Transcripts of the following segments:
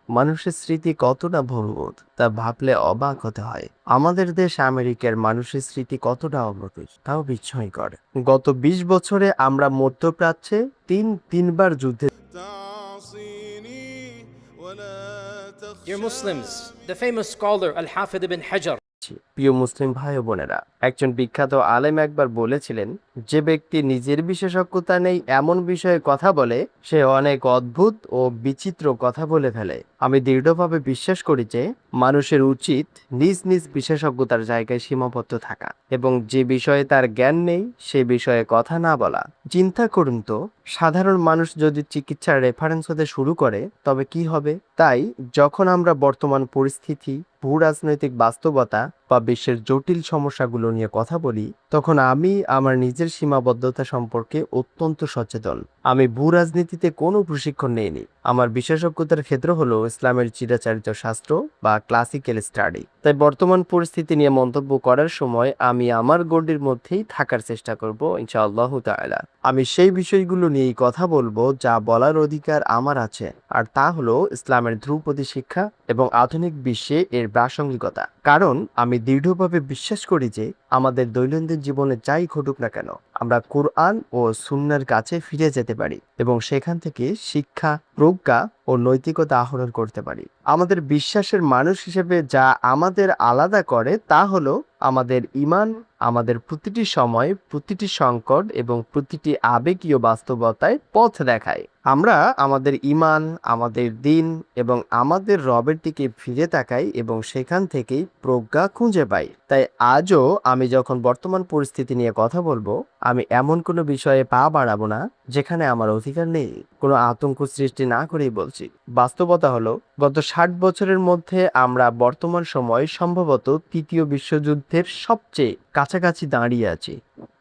মানুষের স্মৃতি কতটা ভঙ্গুর তা ভাবলে অবাক হতে হয়। আমাদের দেশ আমেরিকার মানুষের স্মৃতি কতটা অমৃত তাও বিস্ময়কর। গত ২০ বছরে আমরা মধ্যপ্রাচ্যে তিনবার যুদ্ধে Dear Muslims, the famous scholar Al-Hafid ibn Hajar প্রিয় মুসলিম ভাই ও বোনেরা, একজন বিখ্যাত আলেম একবার বলেছিলেন, যে ব্যক্তি নিজের বিশেষজ্ঞতা নেই এমন বিষয়ে কথা বলে সে অনেক অদ্ভুত ও বিচিত্র কথা বলে ফেলে। আমি দৃঢ়ভাবে বিশ্বাস করি যে মানুষের উচিত নিজ নিজ বিশেষজ্ঞতার জায়গায় সীমাবদ্ধ থাকা এবং যে বিষয়ে তার জ্ঞান নেই সে বিষয়ে কথা না বলা। চিন্তা করুন তো, সাধারণ মানুষ যদি চিকিৎসার রেফারেন্স হতে শুরু করে তবে কি হবে? তাই যখন আমরা বর্তমান পরিস্থিতি, ভূ রাজনৈতিক বাস্তবতা বা বিশ্বের জটিল সমস্যাগুলো নিয়ে কথা বলি, তখন আমি আমার নিজের সীমাবদ্ধতা সম্পর্কে অত্যন্ত সচেতন। আমি ভূ রাজনীতিতে কোনো প্রশিক্ষণ নেইনি। আমার বিশেষজ্ঞতার ক্ষেত্র হলো ইসলামের চিরাচরিত শাস্ত্র বা ক্লাসিক্যাল স্টাডি। তাই বর্তমান পরিস্থিতি নিয়ে মন্তব্য করার সময় আমি আমার গণ্ডির মধ্যেই থাকার চেষ্টা করব ইনশাআল্লাহ তাআলা। আমি সেই বিষয়গুলো নিয়েই কথা বলবো যা বলার অধিকার আমার আছে, আর তা হলো ইসলামের ধ্রুপদী শিক্ষা এবং আধুনিক বিশ্বে এর প্রাসঙ্গিকতা। কারণ আমি দৃঢ়ভাবে বিশ্বাস করি যে আমাদের দৈনন্দিন জীবনে যাই ঘটুক না কেন, আমরা কুরআন ও সুন্নাহর কাছে ফিরে যেতে পারি এবং সেখান থেকে শিক্ষা, প্রজ্ঞা ও নৈতিকতা আহরণ করতে পারি। আমাদের বিশ্বাসের মানুষ হিসেবে যা আমাদের আলাদা করে তা হলো আমাদের ঈমান আমাদের প্রতিটি সময়, প্রতিটি সংকট এবং প্রতিটি আবেগীয় বাস্তবতায় পথ দেখায়। আমরা আমাদের ঈমান, আমাদের দ্বীন এবং আমাদের রবের দিকে ফিরে তাকাই এবং সেখান থেকেই প্রজ্ঞা খুঁজে পাই। তাই আজও আমি যখন বর্তমান পরিস্থিতি নিয়ে কথা বলবো, আমি এমন কোনো বিষয়ে পা বাড়াবো না যেখানে আমার অধিকার নেই। কোনো আতঙ্ক সৃষ্টি না করেই বলছি, বাস্তবতা হলো গত ৬০ বছরের মধ্যে আমরা বর্তমান সময়ে সম্ভবত তৃতীয় বিশ্বযুদ্ধের সবচেয়ে কাছাকাছি দাঁড়িয়ে আছি।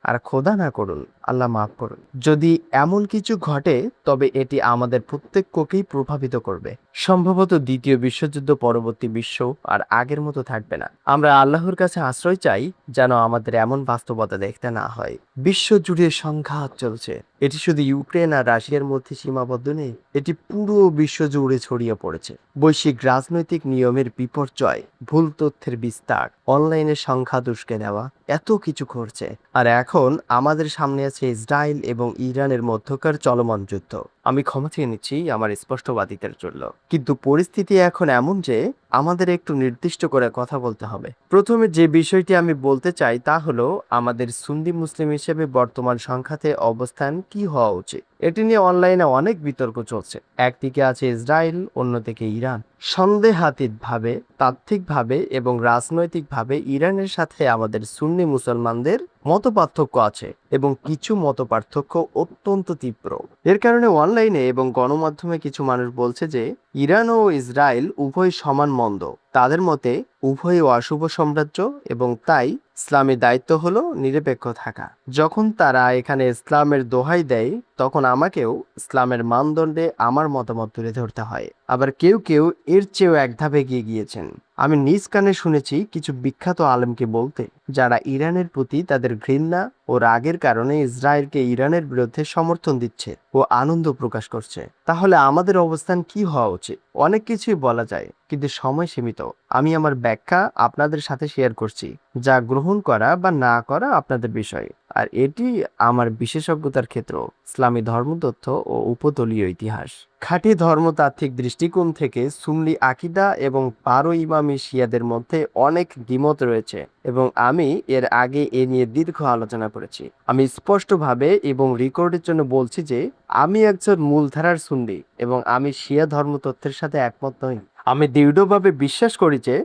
আর খোদা না করুন, আল্লাহ মাফ করুন, যদি এমন কিছু ঘটে তবে এটি আমাদের প্রত্যেককেই প্রভাবিত করবে। সম্ভবত দ্বিতীয় বিশ্বযুদ্ধ পরবর্তী বিশ্ব আর আগের মতো থাকবে না। আমরা আল্লাহর কাছে আশ্রয় চাই যেন আমাদের এমন বাস্তবতা দেখতে না হয়। বিশ্ব জুড়ে সংঘাত চলছে। এটি শুধু ইউক্রেন আর রাশিয়ার মধ্যে সীমাবদ্ধ নেই, এটি পুরো বিশ্ব জুড়ে ছড়িয়ে পড়েছে। বৈশ্বিক রাজনৈতিক নিয়মের বিপর্যয়, ভুল তথ্যের বিস্তার, অনলাইনে সংখ্যা উস্কে দেওয়া, এত কিছু ঘটছে। আর এখন আমাদের সামনে আছে ইসরায়েল এবং ইরানের মধ্যকার চলমান যুদ্ধ। আমি ক্ষমা চেয়ে নিচ্ছি আমার স্পষ্টবাদিতার জন্য, কিন্তু পরিস্থিতি এখন এমন যে আমাদের একটু নির্দিষ্ট করে কথা বলতে হবে। প্রথমে যে বিষয়টি আমি বলতে চাই তা হলো আমাদের সুন্নি মুসলিম হিসেবে বর্তমান সংখ্যাতে অবস্থান কি হওয়া উচিত। এটি নিয়ে অনলাইনে অনেক বিতর্ক চলছে। একদিকে আছে ইসরায়েল, অন্যদিকে ইরান। সন্দেহাতীতভাবে, তাত্ত্বিকভাবে এবং রাজনৈতিকভাবে ইরানের সাথে আমাদের সুন্নি মুসলমানদের মতপার্থক্য আছে এবং কিছু মতপার্থক্য অত্যন্ত তীব্র। এর কারণে অনলাইনে এবং গণমাধ্যমে কিছু মানুষ বলছে যে ইরান ও ইসরায়েল উভয় সমান মন্দ। তাদের মতে উভয়ই অশুভ সাম্রাজ্য এবং তাই ইসলামের দায়িত্ব হলো নিরপেক্ষ থাকা। যখন তারা এখানে ইসলামের দোহাই দেয় তখন আমাকেও ইসলামের মানদণ্ডে আমার মতামত তুলে ধরতে হয়। আবার কেউ কেউ এর চেয়েও এক ধাপ এগিয়ে গিয়েছেন। আমি নিজ কানে শুনেছি কিছু বিখ্যাত আলেমকে বলতে, যারা ইরানের প্রতি তাদের ঘৃণা ও রাগের কারণে ইসরায়েলকে ইরানের বিরুদ্ধে সমর্থন দিচ্ছে ও আনন্দ প্রকাশ করছে। তাহলে আমাদের অবস্থান কি হওয়া উচিত? অনেক কিছুই বলা যায়, কিন্তু সময় সীমিত। আমি আমার ব্যাখ্যা আপনাদের সাথে শেয়ার করছি, যা গ্রহণ করা বা না করা আপনাদের বিষয়। আর এটি আমার বিশেষজ্ঞতার ক্ষেত্র, ইসলামী ধর্মতত্ত্ব ও উপতলীয় ইতিহাস। খাঁটি ধর্মতাত্ত্বিক দৃষ্টিকোণ থেকে সুন্নি আকিদা এবং বারো ইমামি শিয়াদের মধ্যে অনেক দ্বিমত রয়েছে এবং আমি এর আগে এ নিয়ে দীর্ঘ আলোচনা করেছি। আমি স্পষ্টভাবে এবং রেকর্ডের জন্য বলছি যে আমি একজন মূলধারার সুন্নি এবং আমি শিয়া ধর্মতত্ত্বের সাথে একমত নই। আমি দৃঢ়ভাবে বিশ্বাস করি যে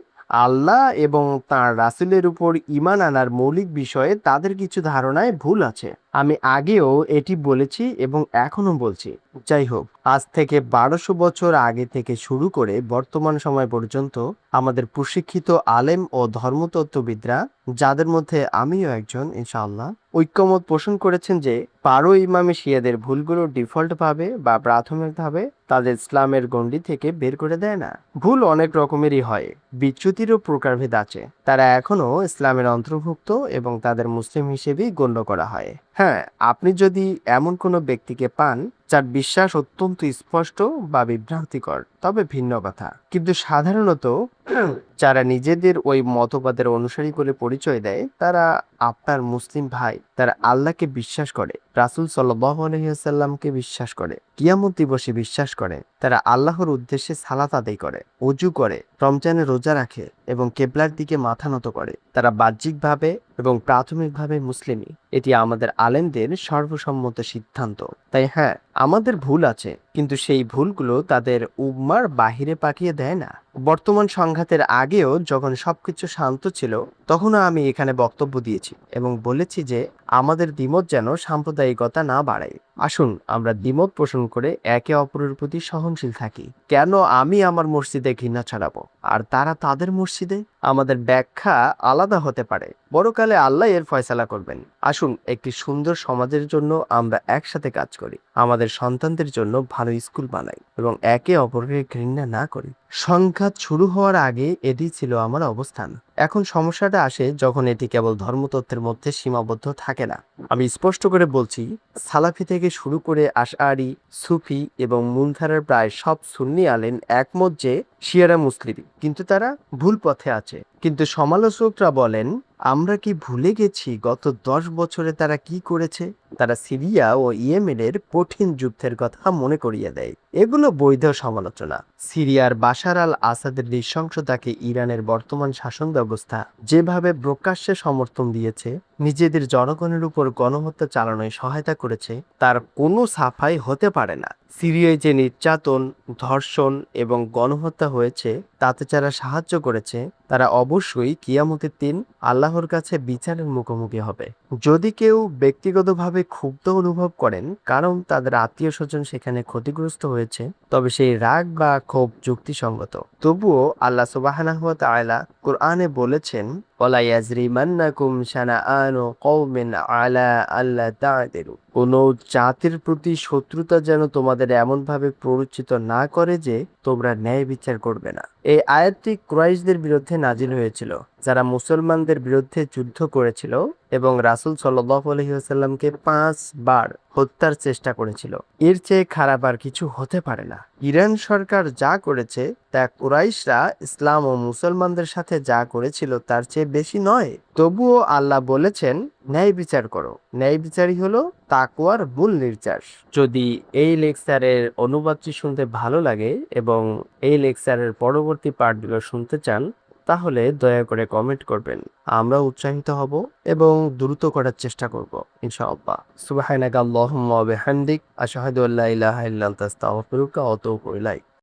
আল্লাহ এবং তাঁর রাসূলের উপর ঈমান আনার মৌলিক বিষয়ে তাদের কিছু ধারণায় ভুল আছে। আমি আগেও এটি বলেছি এবং এখনো বলছি। যাই হোক, আজ থেকে ১২০০ বছর আগে থেকে শুরু করে বর্তমান সময় পর্যন্ত আমাদের প্রশিক্ষিত আলেম ও ধর্মতত্ত্ববিদরা, যাদের মধ্যে আমিও একজন ইনশাআল্লাহ, ঐক্যমত পোষণ করেছেন যে বারো ইমামে শিয়াদের ভুলগুলো ডিফল্টভাবে বা প্রাথমিকভাবে তাদের ইসলামের গণ্ডি থেকে বের করে দেয় না। ভুল অনেক রকমেরই হয়, বিচ্যুতিরও প্রকারভেদ আছে। তারা এখনো ইসলামের অন্তর্ভুক্ত এবং তাদের মুসলিম হিসেবেই গণ্য করা হয়। হ্যাঁ, আপনি যদি এমন কোনো ব্যক্তিকে পান যার বিশ্বাস অত্যন্ত স্পষ্ট বা বিভ্রান্তিকর, তবে ভিন্ন কথা। কিন্তু সাধারণত যারা নিজেদের ওই মতবাদের অনুসারী করে পরিচয় দেয়, তারা আপনার মুসলিম ভাই, তারা আল্লাহকে বিশ্বাস করে, রাসূল সাল্লাল্লাহু আলাইহি ওয়াসাল্লামকে বিশ্বাস করে, কিয়ামত দিবসে বিশ্বাস করে, তারা আল্লাহর উদ্দেশ্যে সালাত আদায় করে, ওযু করে, রমজানে রোজা রাখে এবং কেবলার দিকে মাথা নত করে। তারা বাহ্যিকভাবে এবং প্রাথমিকভাবে মুসলিমই। এটি আমাদের আলেমদের সর্বসম্মত সিদ্ধান্ত। তাই হ্যাঁ, আমাদের ভুল আছে, কিন্তু সেই ভুলগুলো তাদের উম্মার বাহিরে পাঠিয়ে দেয় না। বর্তমান সংঘাতের আগেও যখন সবকিছু শান্ত ছিল, তখনও আমি এখানে বক্তব্য দিয়েছি এবং বলেছি যে আমাদের দ্বিমত যেন সাম্প্রদায়িকতা না বাড়ায়। আসুন আমরা দ্বিমত পোষণ করে একে অপরের প্রতি সহনশীল থাকি। কেন আমি আমার মসজিদে ঘৃণা ছড়াবো আর তারা তাদের মসজিদে? আমাদের ব্যাখ্যা আলাদা হতে পারে, বড়কালে আল্লাহ এর ফয়সালা করবেন। আসুন একটি সুন্দর সমাজের জন্য আমরা একসাথে কাজ করি, আমাদের সন্তানদের জন্য ভালো স্কুল বানাই এবং একে অপরকে ঘৃণা না করি। সংঘাত শুরু হওয়ার আগে এটি ছিল আমার অবস্থান। এখন সমস্যাটা আসে যখন এটি কেবল ধর্মতত্ত্বের মধ্যে সীমাবদ্ধ থাকে না। আমি স্পষ্ট করে বলছি, সালাফি থেকে শুরু করে আশআরি, সুফি এবং মূলধারার প্রায় সব সুন্নি আলেম একমত যে শিয়ারা মুসলিম, কিন্তু তারা ভুল পথে আছে। কিন্তু সমালোচকরা বলেন, আমরা কি ভুলে গেছি গত 10 বছরে তারা কি করেছে? তারা সিরিয়া ও ইয়েমেনের কঠিন যুদ্ধের কথা মনে করিয়ে দেয়। এগুলো বৈধ সমালোচনা। সিরিয়ার বাশার আল আসাদের নৃশংসতাকে ইরানের বর্তমান শাসন ব্যবস্থা যেভাবে প্রকাশ্যে সমর্থন দিয়েছে, নিজেদের জনগণের উপর গণহত্যা চালানোয় সহায়তা করেছে, তার কোনো সাফাই হতে পারে না। সিরিয়ায় যে নির্যাতন, ধর্ষণ এবং গণহত্যা হয়েছে, তাতে যারা সাহায্য করেছে, তারা অবশ্যই কিয়ামতের দিন আল্লাহর কাছে বিচারের মুখোমুখি হবে। যদি কেউ ব্যক্তিগতভাবে ক্ষুব্ধ অনুভব করেন কারণ তাদের আত্মীয় স্বজন সেখানে ক্ষতিগ্রস্ত হয়েছে, তবে সেই রাগ বা ক্ষোভ যুক্তিসঙ্গত। তবুও আল্লাহ সুবহানাহু ওয়া তাআলা কোরআনে বলেছেন, ওয়ালা ইয়াজরিমান্নাকুম শানাআনু কওমিন আলা আল্লা তা'দিলু। কোন জাতির প্রতি শত্রুতা যেন তোমাদের এমনভাবে প্ররোচিত না করে যে তোমরা ন্যায় বিচার করবে না। এই আয়াতটি কুরাইশদের বিরুদ্ধে নাজিল হয়েছিল, যারা মুসলমানদের বিরুদ্ধে যুদ্ধ করেছিল এবং রাসূল সাল্লাল্লাহু আলাইহি ওয়াসাল্লামকে 5 বার হত্যার চেষ্টা করেছিল। এর চেয়ে খারাপ আর কিছু হতে পারে না। ইরান সরকার যা করেছে তা কুরাইশরা ইসলাম ও মুসলমানদের সাথে যা করেছিল তার চেয়ে বেশি নয়। তবুও আল্লাহ বলেছেন, ন্যায় বিচার করো। ন্যায় বিচারই হলো তাকওয়ার মূল নির্যাস। যদি এই লেকচারের অনুবাদটি শুনতে ভালো লাগে এবং এই লেকচারের পরবর্তী পার্টগুলো শুনতে চান, তাহলে দয়া করে কমেন্ট করবেন। আমরা উৎসাহিত হব এবং দ্রুত করার চেষ্টা করব ইনশাআল্লাহ। সুবহানাকা আল্লাহুম্মা ওয়া বিহামদিক, আশহাদু আল্লা ইলাহা ইল্লা আনতা আস্তাগফিরুকা ওয়া আতুবু ইলাইক।